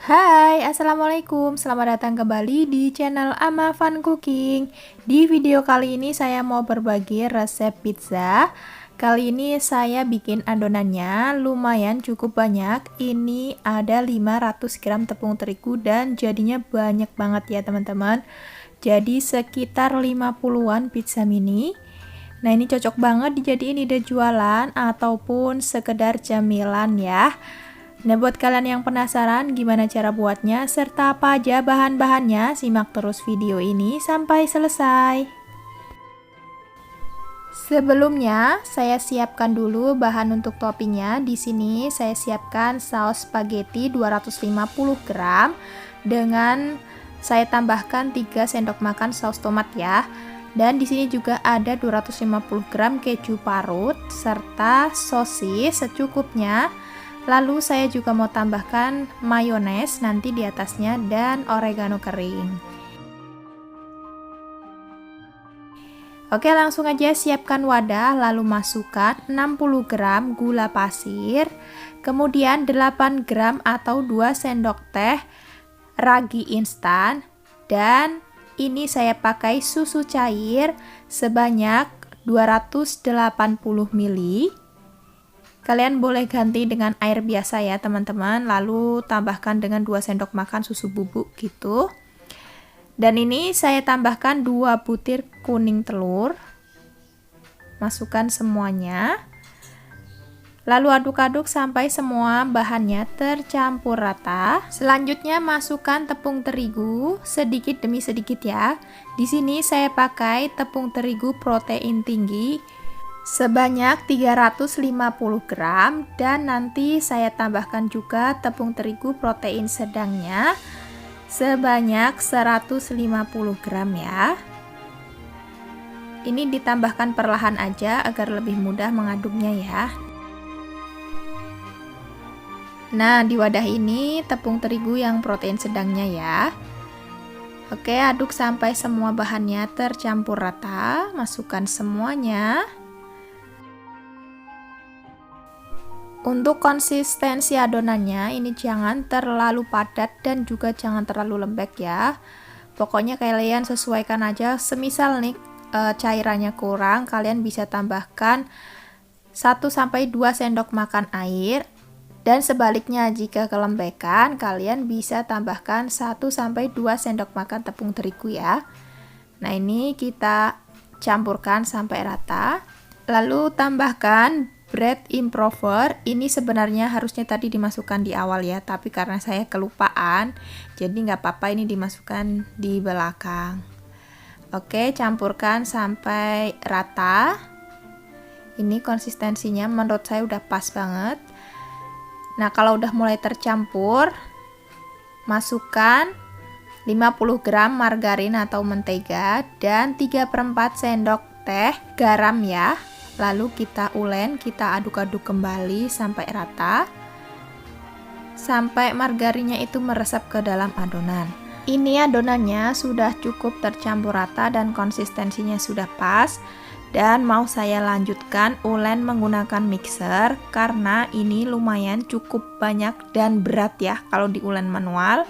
Hai, Assalamualaikum. Selamat datang kembali di channel Ama Fun Cooking. Di video kali ini saya mau berbagi resep pizza. Kali ini saya bikin adonannya lumayan cukup banyak. Ini ada 500 gram tepung terigu dan jadinya banyak banget ya teman-teman. Jadi sekitar 50-an pizza mini. Nah, ini cocok banget dijadiin ide jualan ataupun sekedar camilan ya. Nah, buat kalian yang penasaran gimana cara buatnya serta apa aja bahan-bahannya, simak terus video ini sampai selesai. Sebelumnya, saya siapkan dulu bahan untuk toppingnya. Di sini saya siapkan saus spaghetti 250 gram dengan saya tambahkan 3 sendok makan saus tomat ya. Dan di sini juga ada 250 gram keju parut serta sosis secukupnya. Lalu saya juga mau tambahkan mayones nanti di atasnya dan oregano kering. Oke, langsung aja siapkan wadah lalu masukkan 60 gram gula pasir, kemudian 8 gram atau 2 sendok teh ragi instan, dan ini saya pakai susu cair sebanyak 280 ml. Kalian boleh ganti dengan air biasa ya teman-teman, lalu tambahkan dengan 2 sendok makan susu bubuk gitu. Dan ini saya tambahkan 2 butir kuning telur. Masukkan semuanya. Lalu aduk-aduk sampai semua bahannya tercampur rata. Selanjutnya masukkan tepung terigu sedikit demi sedikit ya. Di sini saya pakai tepung terigu protein tinggi sebanyak 350 gram, dan nanti saya tambahkan juga tepung terigu protein sedangnya sebanyak 150 gram ya. Ini ditambahkan perlahan aja agar lebih mudah mengaduknya ya. Nah, di wadah ini tepung terigu yang protein sedangnya ya. Oke, aduk sampai semua bahannya tercampur rata, masukkan semuanya. Untuk konsistensi adonannya ini jangan terlalu padat dan juga jangan terlalu lembek ya. Pokoknya kalian sesuaikan aja. Semisal nih cairannya kurang, kalian bisa tambahkan 1-2 sendok makan air, dan sebaliknya jika kelembekan kalian bisa tambahkan 1-2 sendok makan tepung terigu ya. Nah, ini kita campurkan sampai rata. Lalu tambahkan bread improver. Ini sebenarnya harusnya tadi dimasukkan di awal ya, tapi karena saya kelupaan jadi nggak apa-apa ini dimasukkan di belakang. Oke, campurkan sampai rata. Ini konsistensinya menurut saya udah pas banget. Nah, kalau udah mulai tercampur, masukkan 50 gram margarin atau mentega dan 3/4 sendok teh garam ya. Lalu kita ulen, kita aduk-aduk kembali sampai rata, sampai margarinnya itu meresap ke dalam adonan. Ini adonannya sudah cukup tercampur rata dan konsistensinya sudah pas. Dan mau saya lanjutkan ulen menggunakan mixer karena ini lumayan cukup banyak dan berat ya kalau diulen manual.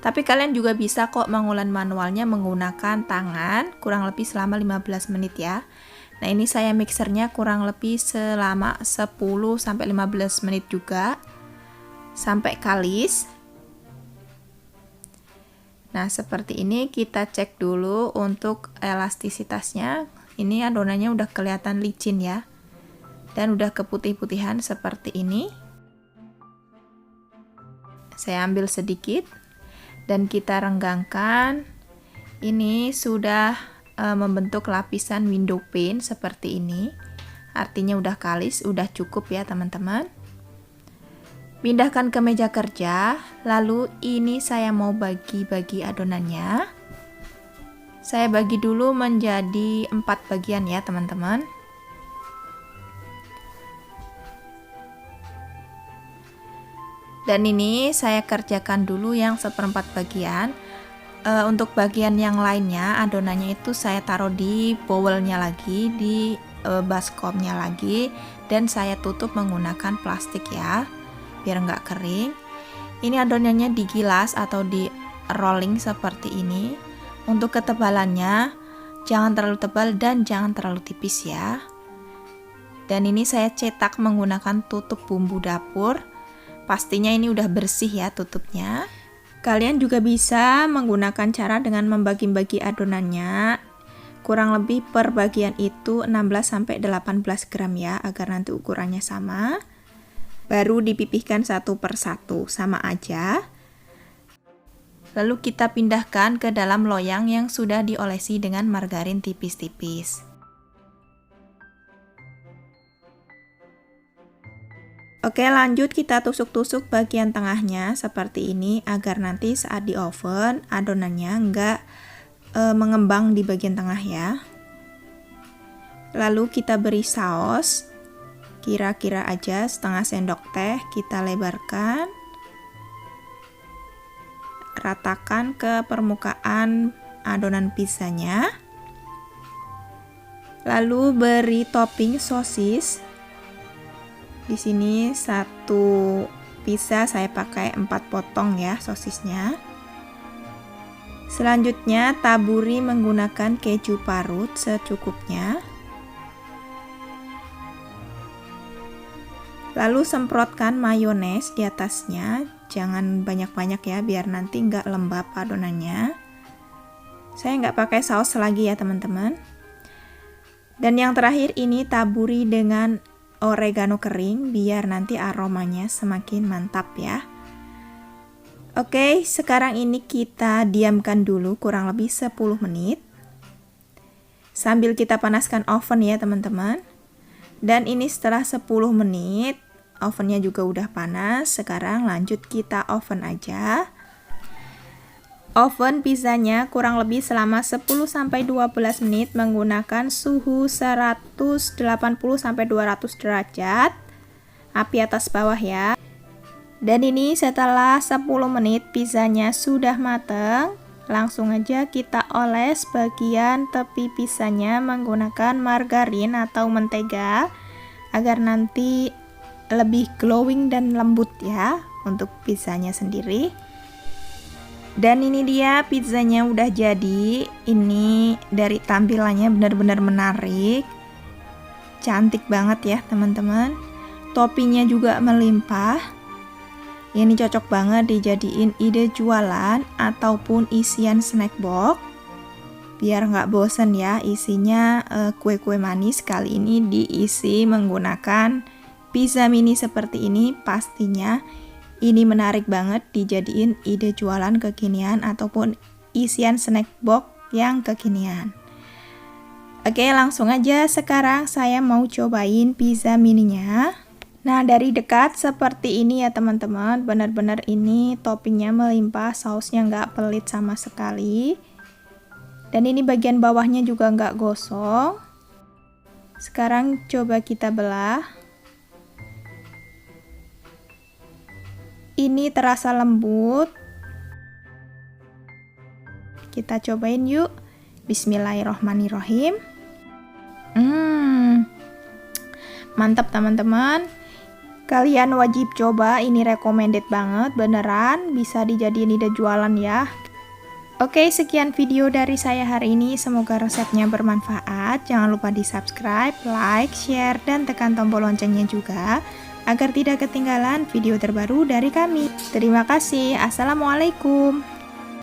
Tapi kalian juga bisa kok mengulen manualnya menggunakan tangan kurang lebih selama 15 menit ya. Nah, ini saya mixernya kurang lebih selama 10-15 menit juga sampai kalis. Nah, seperti ini kita cek dulu untuk elastisitasnya. Ini adonannya udah kelihatan licin ya, dan udah keputih-putihan seperti ini. Saya ambil sedikit dan kita renggangkan. Ini sudah membentuk lapisan window pane seperti ini, artinya udah kalis, udah cukup ya teman-teman. Pindahkan ke meja kerja. Lalu ini saya mau bagi-bagi adonannya. Saya bagi dulu menjadi 4 bagian ya teman-teman. Dan ini saya kerjakan dulu yang 1/4 bagian. Untuk bagian yang lainnya adonannya itu saya taruh di bowlnya lagi, di baskomnya lagi, dan saya tutup menggunakan plastik ya biar nggak kering. Ini adonannya digilas atau di rolling seperti ini. Untuk ketebalannya jangan terlalu tebal dan jangan terlalu tipis ya. Dan ini saya cetak menggunakan tutup bumbu dapur. Pastinya ini udah bersih ya tutupnya. Kalian juga bisa menggunakan cara dengan membagi-bagi adonannya. Kurang lebih per bagian itu 16-18 gram ya, agar nanti ukurannya sama. Baru dipipihkan satu per satu, sama aja. Lalu kita pindahkan ke dalam loyang yang sudah diolesi dengan margarin tipis-tipis. Oke, lanjut kita tusuk-tusuk bagian tengahnya seperti ini agar nanti saat di oven adonannya enggak mengembang di bagian tengah ya. Lalu kita beri saus, kira-kira aja setengah sendok teh kita lebarkan. Ratakan ke permukaan adonan pizzanya. Lalu beri topping sosis. Di sini satu pizza saya pakai 4 potong ya sosisnya. Selanjutnya taburi menggunakan keju parut secukupnya. Lalu semprotkan mayones di atasnya. Jangan banyak-banyak ya, biar nanti nggak lembab adonannya. Saya nggak pakai saus lagi ya teman-teman. Dan yang terakhir ini taburi dengan oregano kering, biar nanti aromanya semakin mantap ya. Oke, sekarang ini kita diamkan dulu kurang lebih 10 menit. Sambil kita panaskan oven ya teman-teman. Dan ini setelah 10 menit, ovennya juga udah panas. Sekarang lanjut kita oven aja. Oven pizzanya kurang lebih selama 10-12 menit menggunakan suhu 180-200 derajat. Api atas bawah ya. Dan ini setelah 10 menit pizzanya sudah matang. Langsung aja kita oles bagian tepi pizzanya menggunakan margarin atau mentega agar nanti lebih glowing dan lembut ya untuk pizzanya sendiri. Dan ini dia pizzanya udah jadi. Ini dari tampilannya benar-benar menarik. Cantik banget ya teman-teman. Toppingnya juga melimpah. Ini cocok banget dijadiin ide jualan ataupun isian snack box. Biar nggak bosen ya isinya kue-kue manis. Kali ini diisi menggunakan pizza mini seperti ini. Pastinya ini menarik banget dijadiin ide jualan kekinian ataupun isian snack box yang kekinian. Oke, langsung aja sekarang saya mau cobain pizza mininya. Nah, dari dekat seperti ini ya teman-teman. Benar-benar ini toppingnya melimpah, sausnya nggak pelit sama sekali. Dan ini bagian bawahnya juga nggak gosong. Sekarang coba kita belah. Ini terasa lembut. Kita cobain yuk. Bismillahirrohmanirrohim. Mantap teman-teman. Kalian wajib coba, ini recommended banget, beneran bisa dijadiin ide jualan ya. Oke, sekian video dari saya hari ini, semoga resepnya bermanfaat. Jangan lupa di subscribe, like, share, dan tekan tombol loncengnya juga agar tidak ketinggalan video terbaru dari kami. Terima kasih. Assalamualaikum.